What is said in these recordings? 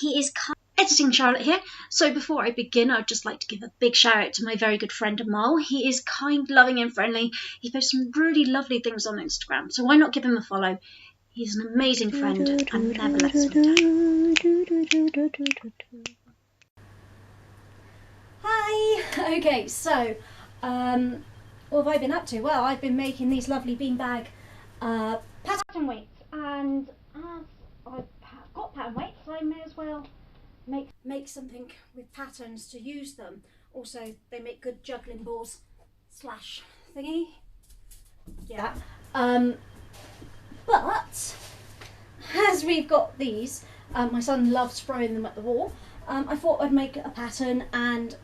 He is editing Charlotte here. So before I begin, I'd just like to give a big shout out to my very good friend Amal. He is kind, loving and friendly. He posts some really lovely things on Instagram, so why not give him a follow? He's an amazing friend and never lets us down. Hi! Okay, so what have I been up to? Well, I've been making these lovely beanbag pattern weights, and as I've got pattern weights, I may as well make something with patterns to use them. Also, they make good juggling balls slash thingy. Yeah. But as we've got these, my son loves throwing them at the wall. I thought I'd make a pattern and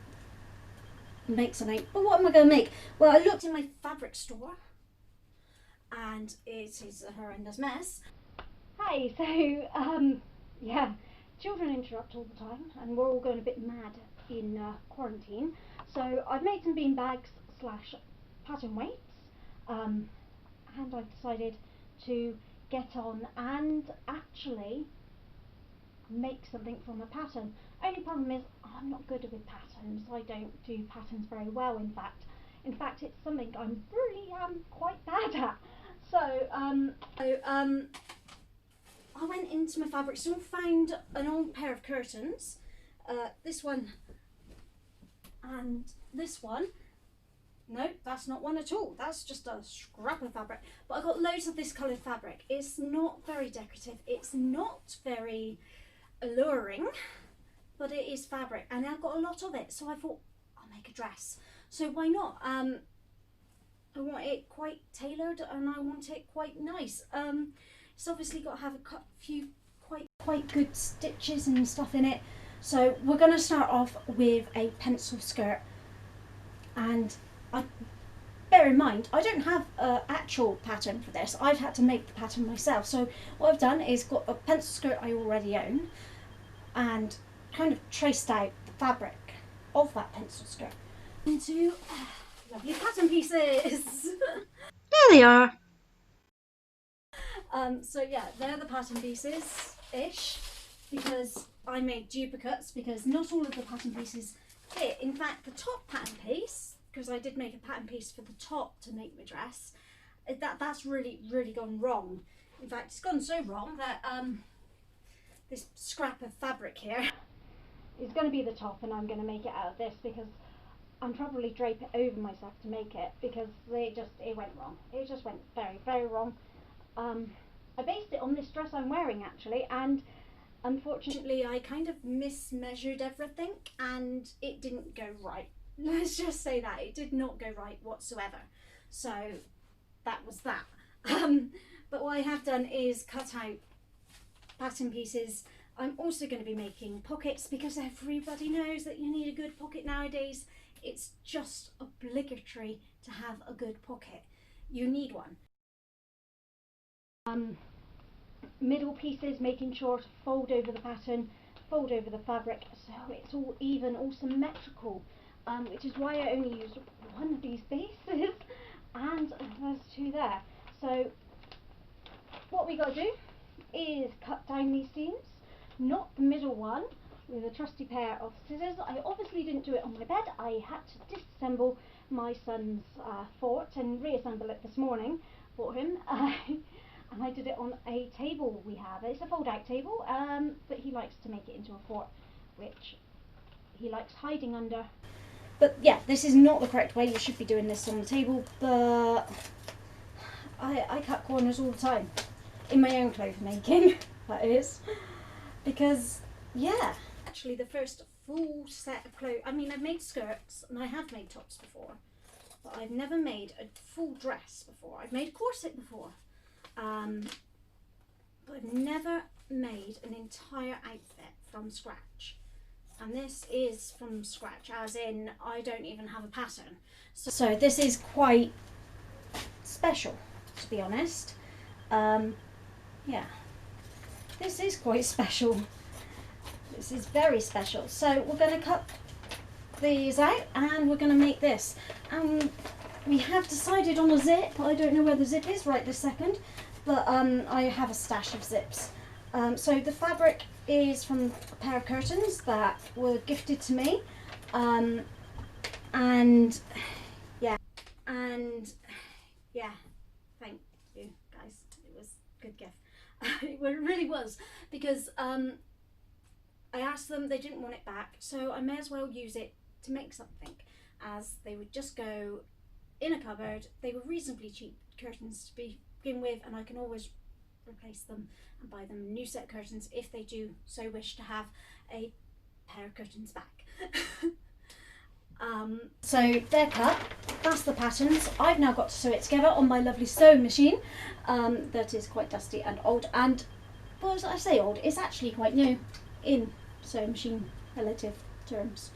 make something. But what am I going to make? Well, I looked in my fabric store and it is a horrendous mess. Hi, so yeah, children interrupt all the time and we're all going a bit mad in quarantine. So I've made some bean bags slash pattern weights, and I've decided to get on and actually make something from a pattern. Only problem is I'm not good with patterns. I don't do patterns very well, in fact. It's something I'm really quite bad at. So I went into my fabric store, found an old pair of curtains, this one and this one. No, that's not one at all. That's just a scrap of fabric. But I got loads of this coloured fabric. It's not very decorative. It's not very alluring, but it is fabric, and I've got a lot of it. So I thought I'll make a dress. So why not? I want it quite tailored, and I want it quite nice. It's obviously got to have a few quite good stitches and stuff in it. So we're going to start off with a pencil skirt, and bear in mind, I don't have an actual pattern for this. I've had to make the pattern myself. So what I've done is got a pencil skirt I already own and kind of traced out the fabric of that pencil skirt into lovely pattern pieces. There they are. So yeah, they're the pattern pieces-ish, because I made duplicates because not all of the pattern pieces fit. In fact, the top pattern piece, because I did make a pattern piece for the top to make my dress, that's really gone wrong. In fact, it's gone so wrong that this scrap of fabric here is going to be the top, and I'm going to make it out of this because I'm probably drape it over myself to make it, because it went wrong. It just went very wrong. I based it on this dress I'm wearing actually, and unfortunately I kind of mismeasured everything and it didn't go right. Let's just say that it did not go right whatsoever. So that was that. But what I have done is cut out pattern pieces. I'm also going to be making pockets because everybody knows that you need a good pocket nowadays. It's just obligatory to have a good pocket. You need one. Middle pieces, making sure to fold over the pattern, fold over the fabric so it's all even, all symmetrical, which is why I only used one of these bases and there's two there. So what we got to do is cut down these seams, not the middle one, with a trusty pair of scissors. I obviously didn't do it on my bed. I had to disassemble my son's fort and reassemble it this morning for him. And I did it on a table we have. It's a fold-out table, but he likes to make it into a fort, which he likes hiding under. But yeah, this is not the correct way. You should be doing this on the table, but I cut corners all the time. In my own clothes making, that is. Because, yeah. Actually, the first full set of clothes, I mean, I've made skirts, and I have made tops before, but I've never made a full dress before. I've made a corset before. But I've never made an entire outfit from scratch, and this is from scratch, as in I don't even have a pattern. So this is quite special, to be honest. Yeah, this is quite special. This is very special. So we're going to cut these out and we're going to make this. We have decided on a zip. I don't know where the zip is right this second, but I have a stash of zips. So the fabric is from a pair of curtains that were gifted to me, and yeah, thank you guys. It was a good gift. It really was, because I asked them, they didn't want it back, so I may as well use it to make something, as they would just go in a cupboard. They were reasonably cheap curtains to begin with, and I can always replace them and buy them a new set of curtains if they do so wish to have a pair of curtains back. So they're cut, that's the patterns. I've now got to sew it together on my lovely sewing machine, that is quite dusty and old, and well, as I say old, it's actually quite new in sewing machine relative terms.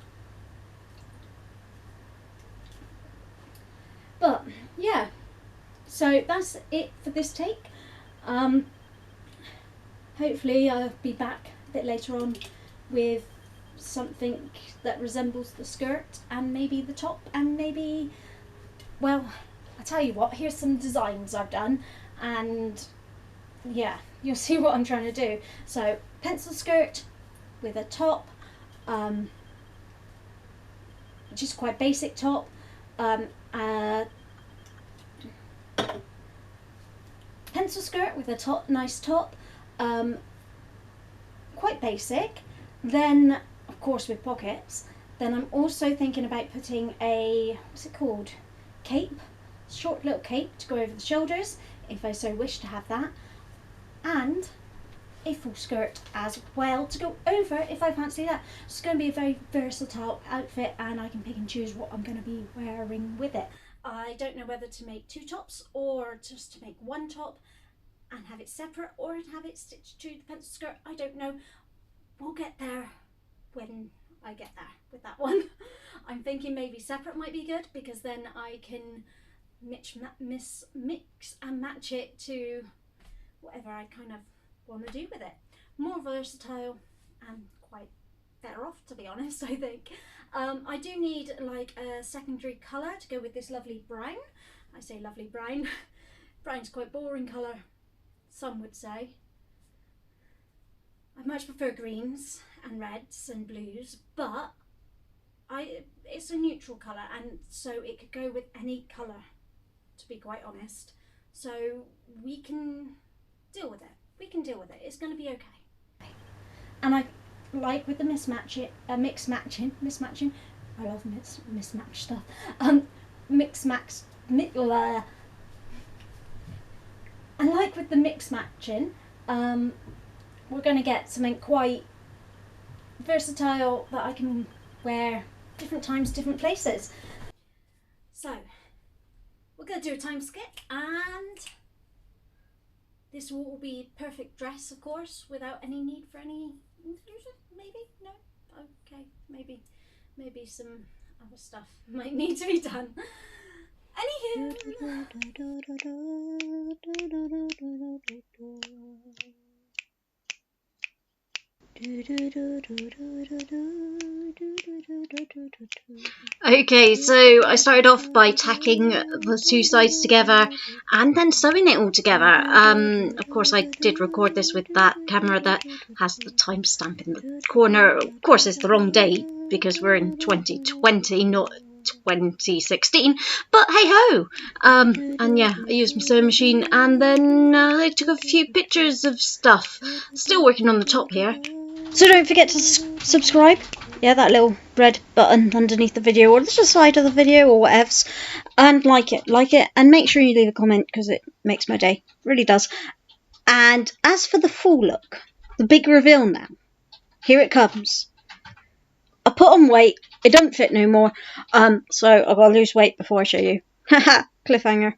But yeah, so that's it for this take. Hopefully I'll be back a bit later on with something that resembles the skirt and maybe the top, and maybe, well, I tell you what, here's some designs I've done, and yeah, you'll see what I'm trying to do. So pencil skirt with a top, just quite basic top, pencil skirt with a top, nice top, quite basic. Then of course with pockets. Then I'm also thinking about putting a, what's it called, cape, short little cape to go over the shoulders if I so wish to have that, and a full skirt as well to go over if I fancy that. So it's going to be a very versatile outfit, and I can pick and choose what I'm going to be wearing with it. I don't know whether to make two tops or just to make one top and have it separate, or have it stitched to the pencil skirt. I don't know. We'll get there when I get there with that one. I'm thinking maybe separate might be good, because then I can mix and match it to whatever I kind of want to do with it. More versatile and quite better off, to be honest, I think. I do need like a secondary colour to go with this lovely brown. I say lovely brown. Brown's quite boring colour, some would say. I much prefer greens and reds and blues, but it's a neutral colour, and so it could go with any colour, to be quite honest. So we can deal with it. We can deal with it. It's going to be okay. And I like with the mismatching. I love mismatch stuff. And like with the mix matching, we're going to get something quite versatile that I can wear different times, different places. So we're going to do a time skip, and this will be perfect dress, of course, without any need for any infusion. Maybe? No? Okay, maybe some other stuff might need to be done. Anywho. Okay, so I started off by tacking the two sides together and then sewing it all together. Of course, I did record this with that camera that has the timestamp in the corner. Of course, it's the wrong date because we're in 2020, not 2016, but hey ho. And yeah, I used my sewing machine, and then I took a few pictures of stuff. Still working on the top here. So don't forget to subscribe. Yeah, that little red button underneath the video, or just the side of the video, or whatevs, and like it, and make sure you leave a comment, because it makes my day, really does. And as for the full look, the big reveal now, here it comes. I put on weight, it don't fit no more, so I've got to lose weight before I show you. Haha, cliffhanger.